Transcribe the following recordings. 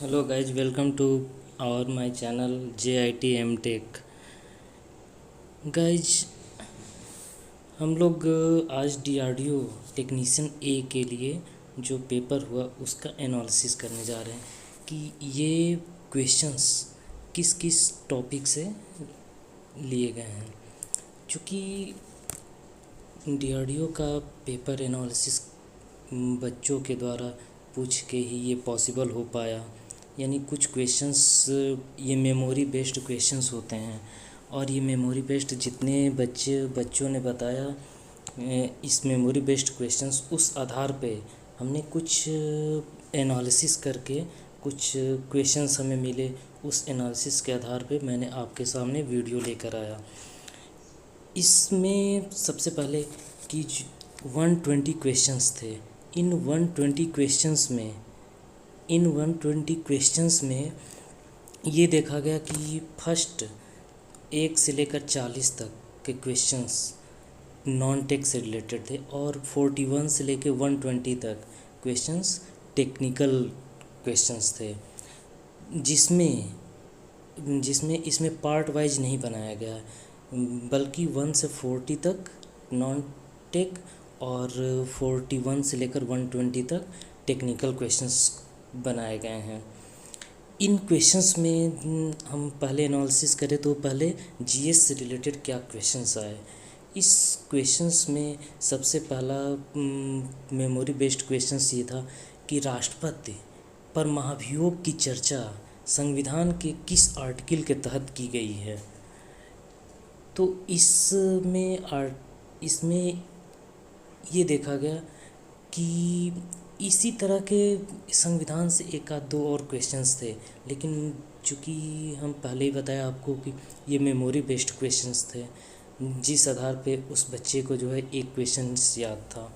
Hello guys, welcome to our my channel JIT M Tech। Guys, हम लोग आज DRDO technician A के लिए जो पेपर हुआ उसका एनालिसिस करने जा रहे हैं कि ये क्वेश्चंस किस किस टॉपिक से लिए गए हैं। चूँकि DRDO का पेपर एनालिसिस बच्चों के द्वारा पूछ के ही ये पॉसिबल हो पाया। यानी कुछ क्वेश्चंस ये मेमोरी बेस्ड क्वेश्चंस होते हैं और ये मेमोरी बेस्ड जितने बच्चों ने बताया, इस मेमोरी बेस्ड क्वेश्चंस उस आधार पे हमने कुछ एनालिसिस करके कुछ क्वेश्चंस हमें मिले। उस एनालिसिस के आधार पे मैंने आपके सामने वीडियो लेकर आया। इसमें सबसे पहले कि 120 क्वेश्चंस थे। इन 120 क्वेश्चंस में ये देखा गया कि फर्स्ट 1 से लेकर 40 तक के क्वेश्चंस नॉन टेक से रिलेटेड थे और 41 से लेकर 120 तक क्वेश्चंस टेक्निकल क्वेश्चंस थे, जिसमें जिसमें इसमें पार्ट वाइज नहीं बनाया गया है, बल्कि 1 से 40 तक नॉन टेक और 41 से लेकर 120 तक टेक्निकल क्वेश्चंस बनाए गए हैं। इन क्वेश्चंस में हम पहले एनालिसिस करें तो पहले GS से रिलेटेड क्या क्वेश्चंस आए। इस क्वेश्चंस में सबसे पहला मेमोरी बेस्ड क्वेश्चंस ये था कि राष्ट्रपति पर महाभियोग की चर्चा संविधान के किस आर्टिकल के तहत की गई है। तो इसमें ये देखा गया कि इसी तरह के संविधान से एक आध दो और क्वेश्चंस थे, लेकिन चूँकि हम पहले ही बताया आपको कि ये मेमोरी बेस्ड क्वेश्चंस थे, जिस आधार पे उस बच्चे को जो है एक क्वेश्चंस याद था।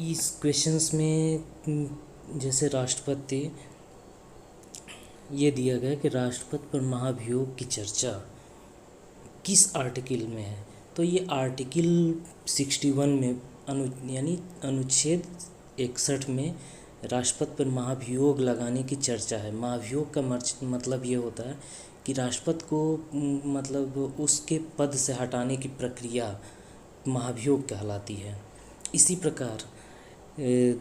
इस क्वेश्चंस में जैसे राष्ट्रपति ये दिया गया कि राष्ट्रपति पर महाभियोग की चर्चा किस आर्टिकल में है। तो ये आर्टिकल 61 में यानी अनुच्छेद 61 में राष्ट्रपति पर महाभियोग लगाने की चर्चा है। महाभियोग का मतलब ये होता है कि राष्ट्रपति को मतलब उसके पद से हटाने की प्रक्रिया महाभियोग कहलाती है। इसी प्रकार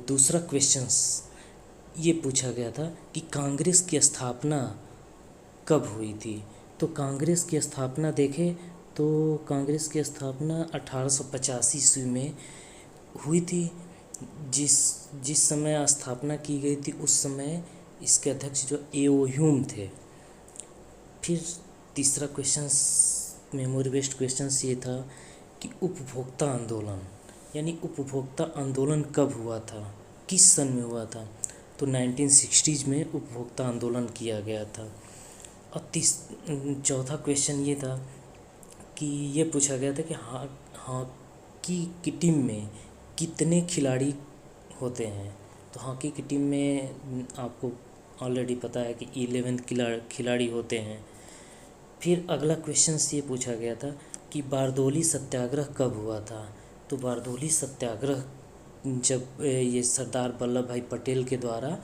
दूसरा क्वेश्चंस ये पूछा गया था कि कांग्रेस की स्थापना कब हुई थी। तो कांग्रेस की स्थापना देखें तो कांग्रेस की स्थापना 1885 ईस्वी में हुई थी। जिस समय स्थापना की गई थी उस समय इसके अध्यक्ष जो A.O. ह्यूम थे। फिर तीसरा क्वेश्चंस मेमोरी बेस्ड क्वेश्चंस ये था कि उपभोक्ता आंदोलन यानी उपभोक्ता आंदोलन कब हुआ था, किस सन में हुआ था। तो 1960s में उपभोक्ता आंदोलन किया गया था। और चौथा क्वेश्चन ये था कि ये पूछा गया था कि हॉकी की टीम में कितने खिलाड़ी होते हैं। तो हॉकी की टीम में आपको ऑलरेडी पता है कि 11 खिलाड़ी होते हैं। फिर अगला क्वेश्चन ये पूछा गया था कि बारदौली सत्याग्रह कब हुआ था। तो बारदौली सत्याग्रह जब ये सरदार वल्लभ भाई पटेल के द्वारा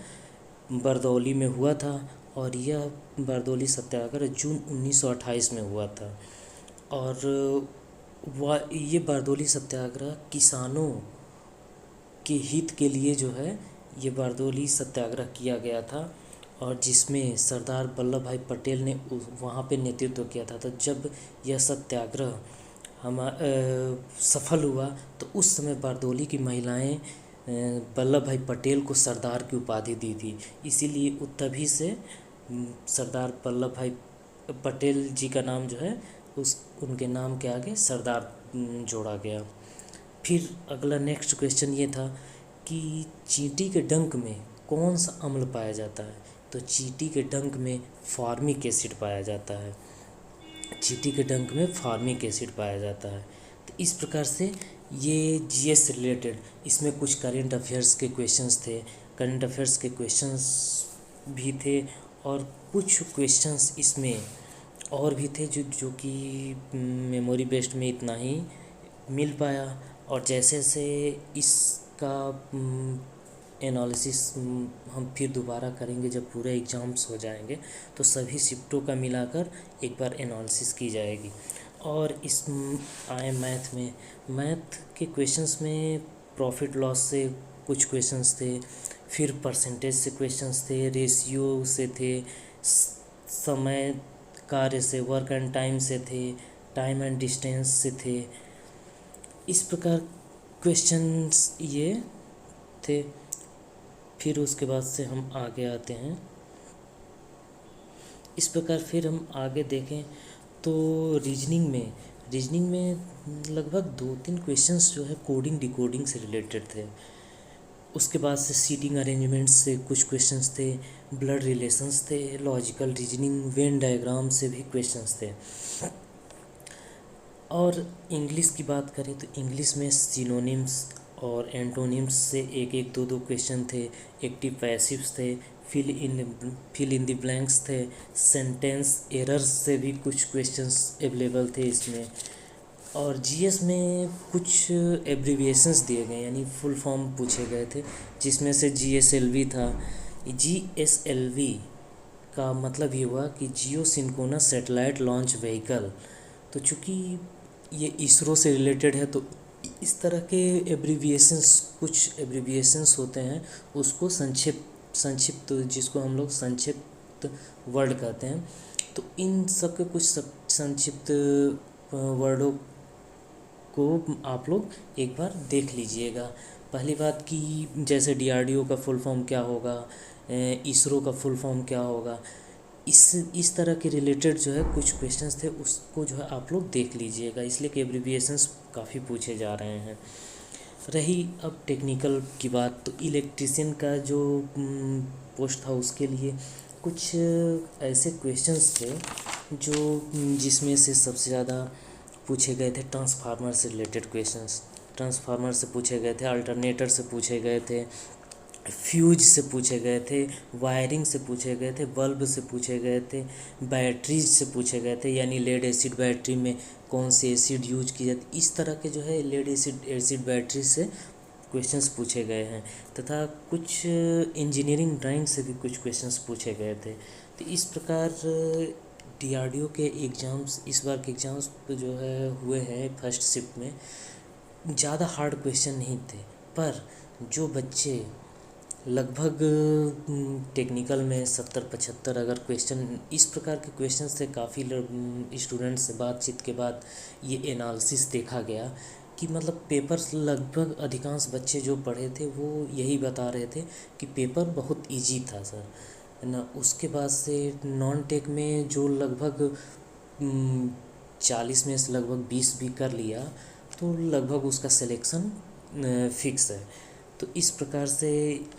बरदौली में हुआ था और यह बारदौली सत्याग्रह जून 1928 में हुआ था। और ये बारदौली सत्याग्रह किसानों के हित के लिए जो है ये बारदौली सत्याग्रह किया गया था और जिसमें सरदार वल्लभ भाई पटेल ने वहाँ पे नेतृत्व किया था। तो जब यह सत्याग्रह सफल हुआ तो उस समय बारदौली की महिलाएं वल्लभ भाई पटेल को सरदार की उपाधि दी थी। इसीलिए तभी से सरदार वल्लभ भाई पटेल जी का नाम जो है उनके नाम के आगे सरदार जोड़ा गया। फिर अगला नेक्स्ट क्वेश्चन ये था कि चींटी के डंक में कौन सा अम्ल पाया जाता है। तो चींटी के डंक में फॉर्मिक एसिड पाया जाता है। चींटी के डंक में फॉर्मिक एसिड पाया जाता है। तो इस प्रकार से ये GS से रिलेटेड इसमें कुछ करेंट अफेयर्स के क्वेश्चंस थे। करेंट अफेयर्स के क्वेश्चंस भी थे और कुछ क्वेश्चंस इसमें और भी थे जो कि मेमोरी बेस्ड में इतना ही मिल पाया। और जैसे जैसे इसका एनालिसिस हम फिर दोबारा करेंगे जब पूरे एग्ज़ाम्स हो जाएंगे, तो सभी शिफ्टों का मिलाकर एक बार एनालिसिस की जाएगी। और इस आए मैथ के क्वेश्चंस में प्रॉफिट लॉस से कुछ क्वेश्चंस थे, फिर परसेंटेज से क्वेश्चंस थे, रेशियो से थे, समय कार्य से, वर्क एंड टाइम से थे, टाइम एंड डिस्टेंस से थे। इस प्रकार क्वेश्चंस ये थे। फिर उसके बाद से हम आगे आते हैं। इस प्रकार फिर हम आगे देखें तो रीजनिंग में लगभग 2-3 क्वेश्चंस जो है कोडिंग डिकोडिंग से रिलेटेड थे। उसके बाद से सीटिंग अरेंजमेंट्स से कुछ क्वेश्चंस थे, ब्लड रिलेशंस थे, लॉजिकल रीजनिंग, वेन डायग्राम से भी क्वेश्चंस थे। और इंग्लिश की बात करें तो इंग्लिश में सिनोनिम्स और एंटोनिम्स से एक दो क्वेश्चन थे, एक्टिव पैसिव्स थे, फिल इन द ब्लैंक्स थे, सेंटेंस एरर्स से भी कुछ क्वेश्चंस अवेलेबल थे इसमें। और जीएस में कुछ एब्रीविएशंस दिए गए यानी फुल फॉर्म पूछे गए थे, जिसमें से जीएसएलवी था। जीएसएलवी का मतलब ये हुआ कि जियो सिंक्रोनस सैटेलाइट लॉन्च व्हीकल। तो चूँकि ये इसरो से रिलेटेड है तो इस तरह के कुछ एब्रीविएशंस होते हैं, उसको संक्षिप्त जिसको हम लोग संक्षिप्त वर्ड कहते हैं। तो इन सब के कुछ संक्षिप्त वर्डों को आप लोग एक बार देख लीजिएगा। पहली बात कि जैसे डीआरडीओ का फुल फॉर्म क्या होगा, इसरो का फुल फॉर्म क्या होगा, इस तरह के रिलेटेड जो है कुछ क्वेश्चंस थे, उसको जो है आप लोग देख लीजिएगा, इसलिए कि एब्रीविएशंस काफ़ी पूछे जा रहे हैं। रही अब टेक्निकल की बात, तो इलेक्ट्रीशियन का जो पोस्ट था उसके लिए कुछ ऐसे क्वेश्चंस थे जो जिसमें से सबसे ज़्यादा पूछे गए थे ट्रांसफार्मर से रिलेटेड क्वेश्चंस। ट्रांसफार्मर से पूछे गए थे, अल्टरनेटर से पूछे गए थे, फ्यूज से पूछे गए थे, वायरिंग से पूछे गए थे, बल्ब से पूछे गए थे, बैटरीज से पूछे गए थे, यानी लेड एसिड बैटरी में कौन सी एसिड यूज की जाती, इस तरह के जो है लेड एसिड बैटरी से क्वेश्चंस पूछे गए हैं। तथा कुछ इंजीनियरिंग ड्राइंग से भी कुछ क्वेश्चंस पूछे गए थे। तो इस प्रकार डीआरडीओ के एग्ज़ाम्स, इस बार के एग्ज़ाम्स जो है हुए हैं फर्स्ट शिफ्ट में, ज़्यादा हार्ड क्वेश्चन नहीं थे, पर जो बच्चे लगभग टेक्निकल में 70-75 अगर क्वेश्चन इस प्रकार के क्वेश्चंस थे। काफ़ी स्टूडेंट्स से बातचीत के बाद ये एनालिसिस देखा गया कि मतलब पेपर्स लगभग अधिकांश बच्चे जो पढ़े थे वो यही बता रहे थे कि पेपर बहुत इजी था सर, है ना। उसके बाद से नॉन टेक में जो लगभग 40 में से लगभग 20 भी कर लिया तो लगभग उसका सिलेक्शन फिक्स है। तो इस प्रकार से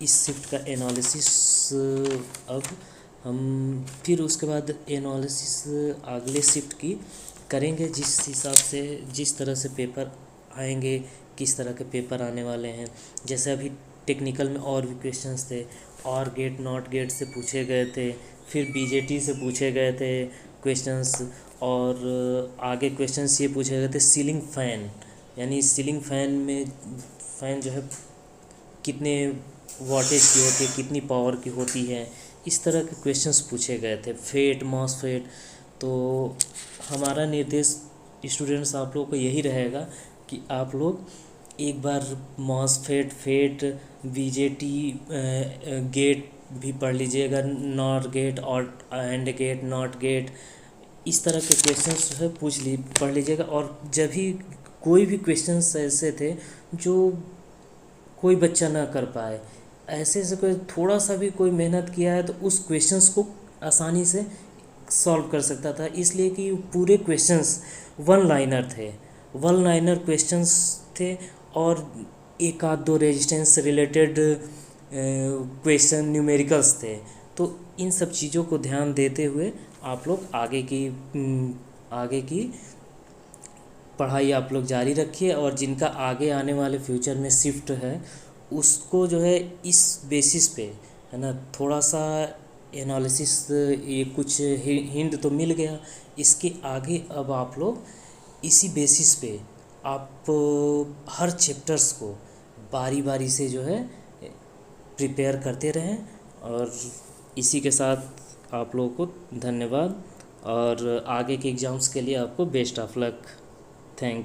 इस शिफ्ट का एनालिसिस अब हम फिर उसके बाद एनालिसिस अगले शिफ्ट की करेंगे, जिस हिसाब से जिस तरह से पेपर आएंगे, किस तरह के पेपर आने वाले हैं। जैसे अभी टेक्निकल में और भी क्वेश्चंस थे, और गेट नॉट गेट से पूछे गए थे, फिर बीजेटी से पूछे गए थे क्वेश्चंस, और आगे क्वेश्चंस ये पूछे गए थे सीलिंग फ़ैन, यानी सीलिंग फ़ैन में फ़ैन जो है कितने वॉटेज की होती है, कितनी पावर की होती है, इस तरह के क्वेश्चंस पूछे गए थे। FET, MOSFET. तो हमारा निर्देश स्टूडेंट्स आप लोगों को यही रहेगा कि आप लोग एक बार मॉसफेट, फेट, बीजेटी, गेट भी पढ़ लीजिएगा, नॉट गेट और एंड गेट, नॉट गेट, इस तरह के क्वेश्चंस जो है पढ़ लीजिएगा। और जब भी कोई भी क्वेश्चंस ऐसे थे जो कोई बच्चा ना कर पाए, ऐसे से कोई थोड़ा सा भी कोई मेहनत किया है तो उस क्वेश्चंस को आसानी से सॉल्व कर सकता था, इसलिए कि पूरे क्वेश्चंस वन लाइनर क्वेश्चंस थे। और एक आध दो रेजिस्टेंस से रिलेटेड क्वेश्चन न्यूमेरिकल्स थे। तो इन सब चीज़ों को ध्यान देते हुए आप लोग आगे की पढ़ाई आप लोग जारी रखिए, और जिनका आगे आने वाले फ्यूचर में शिफ्ट है उसको जो है इस बेसिस पे, है ना, थोड़ा सा एनालिसिस, ये कुछ हिंट तो मिल गया। इसके आगे अब आप लोग इसी बेसिस पे आप हर चैप्टर्स को बारी बारी से जो है प्रिपेयर करते रहें। और इसी के साथ आप लोगों को धन्यवाद, और आगे के एग्ज़ाम्स के लिए आपको बेस्ट ऑफ लक।